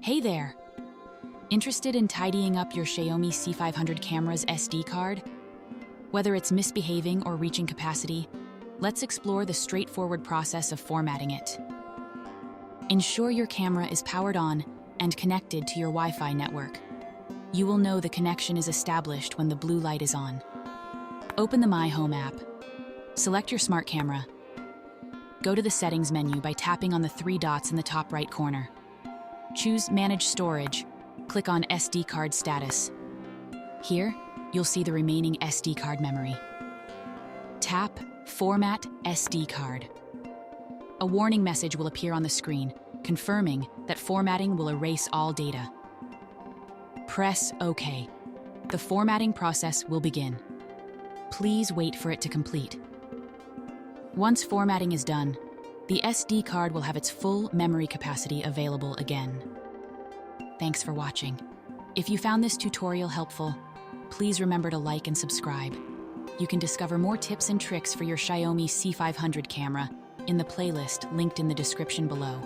Hey there! Interested in tidying up your Xiaomi C500 camera's SD card? Whether it's misbehaving or reaching capacity, let's explore the straightforward process of formatting it. Ensure your camera is powered on and connected to your Wi-Fi network. You will know the connection is established when the blue light is on. Open the My Home app. Select your smart camera. Go to the Settings menu by tapping on the three dots in the top right corner. Choose Manage Storage. Click on SD card status. Here, you'll see the remaining SD card memory. Tap Format SD card. A warning message will appear on the screen, confirming that formatting will erase all data. Press OK. The formatting process will begin. Please wait for it to complete. Once formatting is done, the SD card will have its full memory capacity available again. Thanks for watching. If you found this tutorial helpful, please remember to like and subscribe. You can discover more tips and tricks for your Xiaomi C500 camera in the playlist linked in the description below.